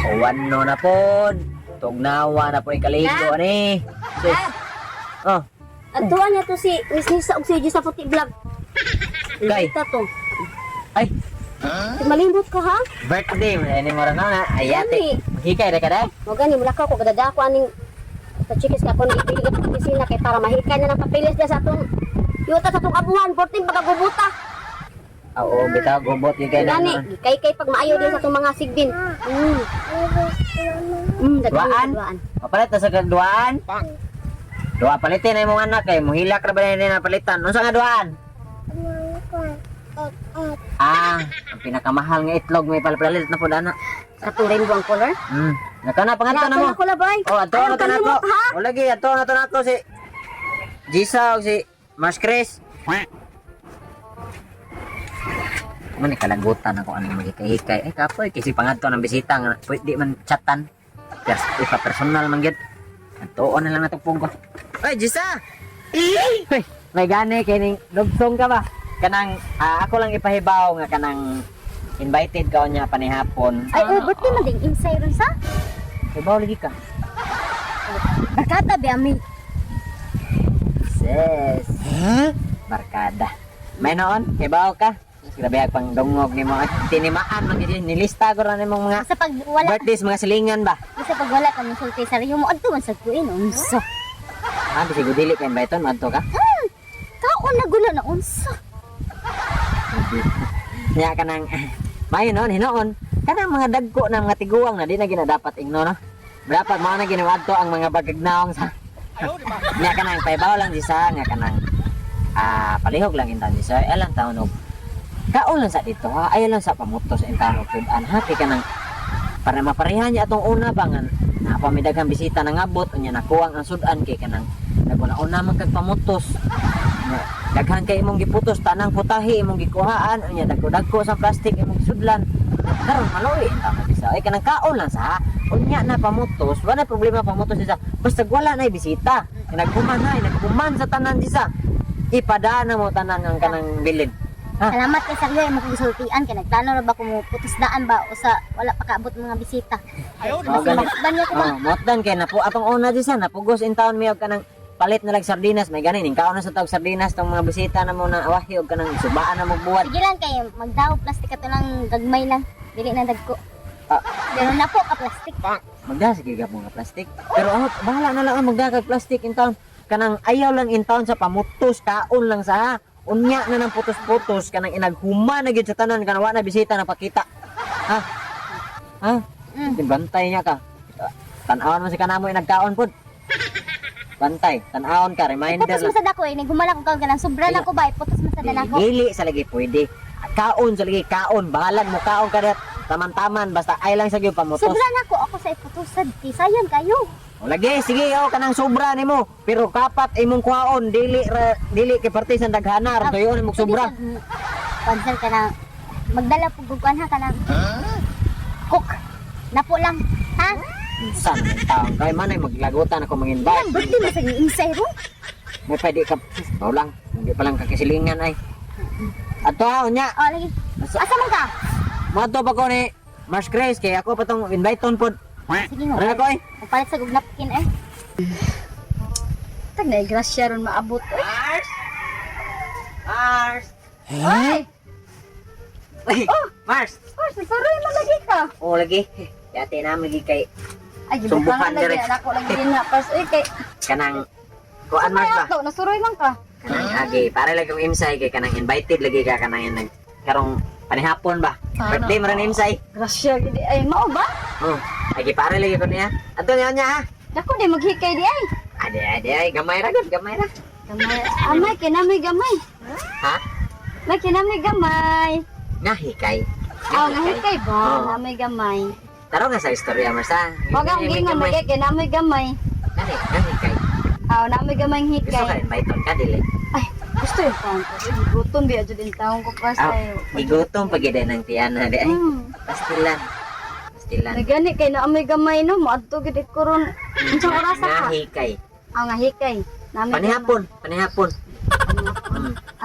Uwano na pod. Tugnawa na po ikaligo ni. Sis. Oh, Atuan niya to si Risnisa og si Diyos sa puti vlog. Kay. Ito to. ay, Malimbot ka ha? birthday mo ni mo na ayate. Hikay ra kada. Mo gani mula ka ko kadadako aning sa chikis ka kon ipili ka sa opisina kay para mahikay na ng papeles dia sa atong yuta sa atong abuhan 14 pagagubuta. Oo, bitaw gubot hikay na. Gani kay pag maayo din sa atong mga sigbin. Duaan. Papalit na sa kaduaan. Dua palitin na imong anak kay muhilak ra ba na palitan. Unsa nga duaan? Ang pinakamahal nga itlog may palpalit na pud ana. Sa atong rainbow ang color. Nakana pangadto na mo. Ako labay. Oh, ato na to nako. O lagi ato na to nako si Jisa o si Mars Chris. Mani kalagutan ako anong magikay-hikay. Kapoy kasi pangadto ng bisita nga pwede man chatan. Just ipa personal man gid. Tuon na lang natong pungko. Ay, Jisa! Hey, may gani kining lugsong ka ba? Kanang ako lang ipahibaw nga kanang invited ka niya panihapon. Ay, birthday man ding insay ron sa. Hibaw lagi ka. Barkada be ami. Sis. Barkada. May noon, hibaw ka. Grabe pang dungog ni mga tinimaan man gid nilista ko ra nimong mga Sa pag wala birthdays mga silingan ba. sa pag wala ka mo sulti sa riyo mo adto man sa kuin unsa. Bisig dili kay invited madto ka. Kaon na gula na unsa. Nya kanang mayo noon hinoon kanang mga dagko na mga tiguang na di na ginadapat ingno no. Dapat mo na ginawadto ang mga bagagnaong sa. Nya kanang paybaw lang disa nga kanang palihog lang intan disa elang taon og kaon lang sa dito ha ayo lang sa pamutos sa intan og sudan ha kay kanang para maparehan niya atong una bangan na pamidaghang bisita nang abot unya nakuwang ang sudan kay kanang naguna-una man kag pamutos. Daghan kay imong giputos tanang putahi imong gikuhaan unya dagko-dagko sa plastic imong sudlan karon maloy inta bisa ay kanang kaon lang sa unya na pamutos wala problema pamutos isa basta wala na bisita nagkuman sa tanan isa ipadaan na mo tanan ang kanang bilid. Salamat kay sa riyo mo gisultian kay nagplano ra ba ko mo putos daan ba o sa wala pa kaabot mga bisita. Masdan niya ko ba? Motdan kay na po atong una disa napugos in town miyog kanang palit na lang sardinas may ganin ning kaon na sa tawag sardinas tong mga bisita na mo na awahi og kanang subaan na mo buhat. Sige lang kay magdaw plastic ato lang gagmay lang. Dili na dagko. Pero na po ka plastic. Magda sige gab mga plastic. Pero bahala na lang ang magda kag plastic in town. Kanang ayaw lang in town sa pamutos kaon lang sa unya na ng putos-putos kanang inaghuma na gid sa tanan kanang wa na bisita na pakita. Bantay niya ka. Tan-awon mo si kanamo nagkaon pod. Bantay, tan-awon ka reminder Putos mo sa dako ni gumala ko kaon kanang sobra na ko ba putos mo sa danako. Dili sa lagi pwede. Kaon sa lagi kaon, bahalan mo kaon ka dat. Taman-taman basta ay lang sa gyud pamutos. Sobra na ko ako sa iputusad. Sayang kayo. O lagi sige kanang sobra nimo pero kapat imong kuhaon dili kay parte sa daghana ra tuyo imong sobra. Cancel ka na. Magdala po guguan ha ka ng cook. Napo lang. Ha? San taon kay manay maglagutan ako mag-invite. Ang birthday mo sa insay ro? Mo pwede ka baw lang hindi pa lang kakisilingan ay. Ato unya. O lagi. Asa man ka? Moadto pa ko ni Mars Grace kay ako pa tong invite ton pod. Sige mo. Ano ko ay? Magpalit sa napkin eh. Tag na grasya ron maabot. Mars. Mars. Oy! Ay, Mars. Nagsaroy mo lagi ka. O lagi. Dati na magi kay Ay, Sumbukan lagi. direct. Ako lagi din na. Pas, kay... kanang kuan Mars ba? Ito, nasuroy man ka. Kanang agi para lang yung imsay kay kanang invited lagi ka kanang nag karong panihapon ba? Birthday mo rin imsay. Grasya, gini. Ay, mao ba? Oh, lagi para lagi ko niya. Ato niya ha. Dako, di maghikay di ay. Ade ay gamay ra gud, gamay ra. Gamay. Amay, kinamay gamay. Ha? May kinamay gamay. Nahikay. Aw, ngahikay ba? Oo. Namay gamay. Taro nga sa istorya Mars ha. Wag ang gingon, may kinamay gamay. Nahikay. Aw, namay gamay Gusto ka hikay. invite ka dili. Ay, gusto yung taon ko. Gutom di adyo din taon ko pa sa iyo. Igutom pag ng tiyan di ay. Pastilan. Pastilan. Nagani kay naamay gamay no, maadto gid ko ron. Unsa oras ka? Nahikay. Aw, ngahikay. Namay Panihapon.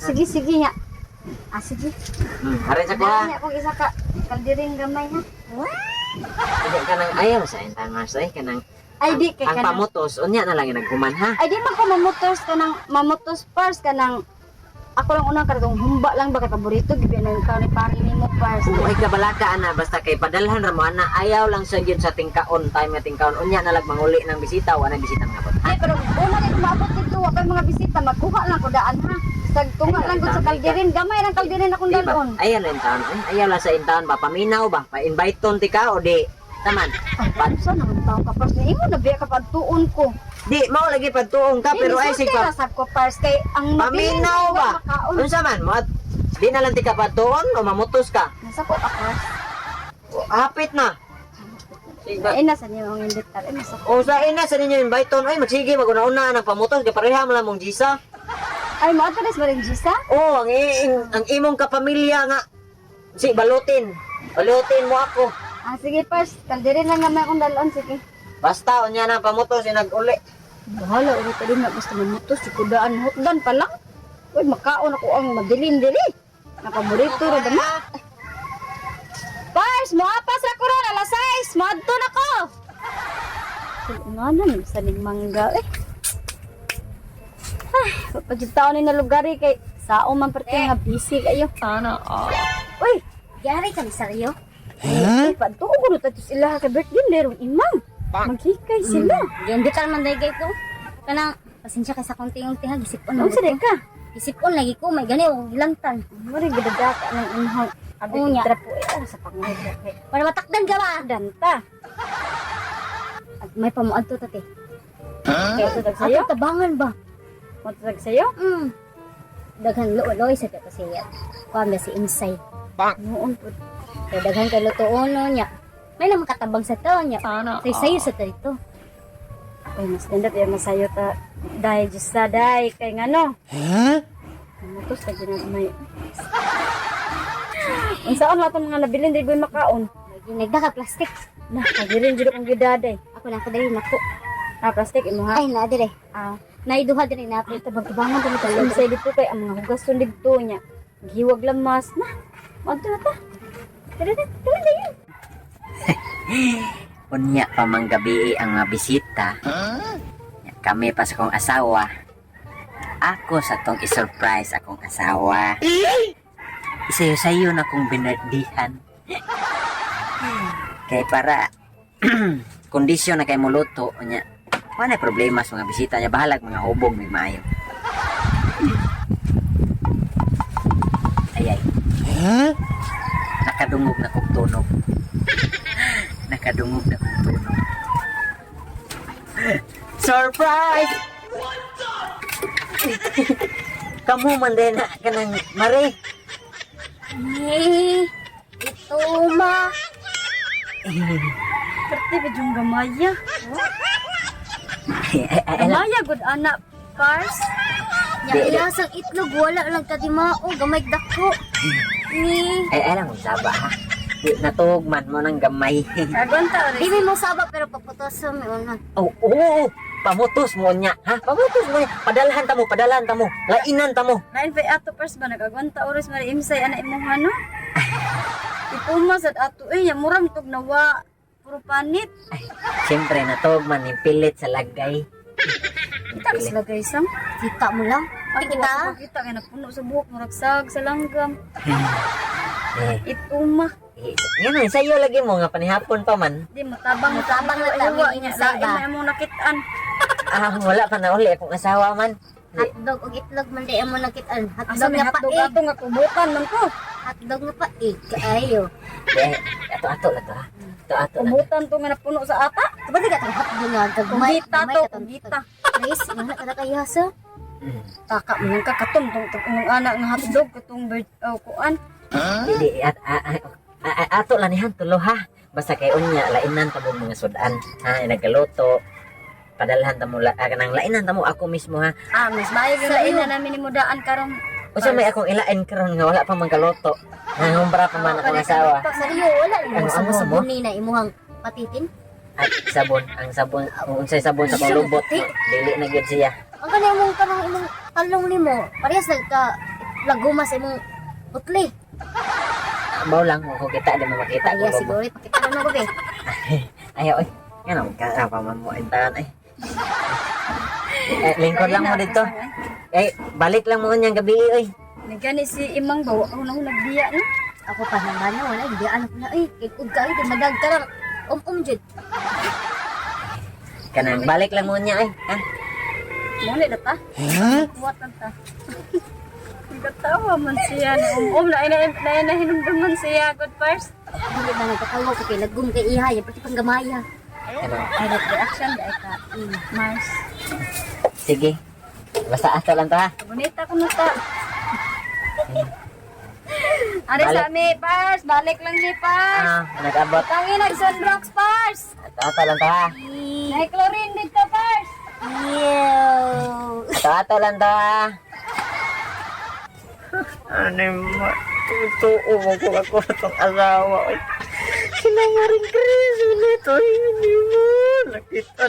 Sige, sige nga. Sige. Harin sa kuha. Dali ako isa ka kaldiring gamay ha. Hindi ka nang ayaw sa intang masay ka nang Ay di kay ang kanang pamutos unya na lang yung nagkuman ha. ay di man ko mamutos first kanang ako lang unang kartong humba lang ba kay paborito gibi na yung kanin pari nimo first. Ay kabalaka ana basta kay padalhan ra mo ana ayaw lang sa gyud sa tingkaon time nga tingkaon unya na lang manguli ng bisita wala bisita nga ha. Ay pero una ni maabot dito wa kay mga bisita magkuha lang ko daan ha. Sagtunga lang gud sa kalderin gamay lang kalderin akong Di ba? dalon. Ayaw lang taon ayaw lang sa intaon ba paminaw ba pa-invite ton ti ka o di taman. Sa nang tao ka first ni imo na biya ka pagtuon ko. Di mao lagi pagtuong ka pero ay sig pa sa ko first kay ang paminaw ba? Unsa man mo di na lang ti ka pagtuon o mamutos ka? Nasa ko ka first. Hapit na. Sige. Ay nasa niyo ang invitar. Ay nasa ko. O sa ina sa ninyo invite ton ay magsige maguna-una nang pamutos kay pareha mo lang mong gisa. Ay mo address ba rin Gisa? Oh, ang imong kapamilya nga si balutin. Balutin mo ako. Ah sige first, kalderin lang naman akong dalon sige. Basta unya na pamutos inag-uli. Bahala ulit din na basta mamutos si kudaan hotdan pa lang. Uy makaon ako ang madilin-dili. Napaborito ra dama. Pars, mo apas ra ko ron alas 6, madto na ko. Kunanan sa ning mangga eh. Ay, pagkitaon ni na lugar eh, kay sao man perti nga busy kayo. Sana Uy, yari ka ni Saryo? Eh, padto ko na tayo sila ka birthday meron imam. Maghikay sila. Hindi ka naman dahil ko. Kanang, pasensya ka sa konti-unti ha. Gisipon Ano lagi sa ko. ka? Gisipon lagi ko. May gani o ilantan. Mari gidagata ng imhang. Abi Unya. trapo eh sa pangay. Para matakdan ka ba? Danta. At may pamuad to tate. Kaya ito tag sayo? Ato tabangan ba? Mo tag sayo? Daghan loy sa kato siya. Kuha ba si Inside. Noon po. Kaya daghan ka lutoon no niya. May naman katabang sa to niya. Sana. Sayo sa tarito. Ay mas ganda tayo masayo ta. Dahil just sa day kay ngano. Mutos ta ginag may. Unsaon lahat mga nabilin diri goy makaon? Nagdaka plastic. Na, kagirin jud akong gidaday. Ako lang ko dali nako. Ah, plastic imo ha. Ay na dire. Ah, Naiduha dire na pre. tabang-tabangan ta mo sa dito kay ang mga hugas tun dito nya. Giwag lamas na. Madto na ta. Tara yun. Unya pa mang gabi ang mga bisita. Kami pa sa kong asawa. Ako sa tong isurprise akong asawa. Isayo-sayo na kong binardihan. Kaya para kondisyon na kay muluto unya. Wala problema sa mga bisita niya bahalag mga hubog may maayo. Ay. Nakadungog na kong tunog. Nakadungog na kong tunog. Surprise! Kamu man din na kanang mare. Eh, ito ma. Perti ba yung gamaya? Alam, Gamaya good anak Pars. Nya ilasang itlog wala lang tadi mao gamay dako. Ni alam mo saba ha. Di natugman mo ng gamay. Sagon ta ori. Dili mo saba pero paputosan mo una. Oo, pamutos mo niya. Ha? Pamutos mo niya. Padalhan ta mo. Lainan ta mo. Lain pa ato Pars ba nagagwanta oras mari imsay ana imong ano? Ipuma sad ato ya muram tog nawa puro panit. Ay, siyempre natugman yung pilit sa lagay. Kita ka sila guys ang. Kita mo lang. Kita. Kita nga napuno sa buhok murag sag sa langgam. Eh, Ituma. Yan sa'yo lagi mo nga panihapon pa man. Di matabang Matabang na Ayawa tabi niya insay lain ba? na imong nakitaan. Wala pa na uli akong asawa man. Hotdog ug itlog man di mo nakitaan. Asa Hotdog may nga pa hotdog eh. ato nga tubukan man ko. Hotdog nga pa eh. Kaayo. Eh, ato na to ha. Ato na. Tubutan to nga napuno sa ata. Kapag ka tong hotdog nga gagmay. Kugita to, kugita. Guys, mana ka na kayo sa? Mm. Taka mo lang kakatom tong imong anak nga hotdog katong bird kuan. Hindi, ato lang nihan tulo ha. Basta kay unya, lainan ta mo mga sudan. Ha, nagaluto. Padalhan ta mo, kanang lainan ta mo ako mismo ha. Ah, mas maayo gyud lain na namin imudaan karon. O sa may akong ilain karon nga wala pa man kaluto. Nangumbra pa man akong asawa. Sariyo, wala mo Ano, sa ano, sabuni na imuhang patitin. At sabon, ang sabon, kung unsay sabon sa panglubot, dili na gyud siya. Ang kanang imong talong nimo, parehas nagka laguma sa imong putli. Baw lang, kung kita, di mo makita. Kaya siguro, pakita na mo, be. Ayaw, ay. Yan ang karapaman mo, intaan, ay. Lingkod lang mo dito. Balik lang mo niyang gabi, ay. Nagani si Imang bawa ako nang nagbiya no. Ako pa naman na, wala, hindi anak na, kay kudka, di madag ka lang. Jud. Kanang, balik lang mo niya, ay. Ha? Muli na ta. Kuwatan ta. Nagkatawa man siya. Na hinumduman siya. Good first. Hindi ba nagkatawa ko kay lagong kay iha, yung pati panggamaya. Ano? Ay, reaction di ay ka. Mars. Sige. Basta ato lang to, ha? Bonita ko na ta. Ari sa mi, Pars. Balik lang ni Pars. Nag-abot. Tangi nag-sunrocks, Pars. Ato lang to, ha? Nai-chlorine dito, Pars. Ew. Ato lang to, ha? Ano mo? Tutuo mo ko ako itong asawa. Sila nga rin Chris ulit. Ay, hindi mo. Nakita.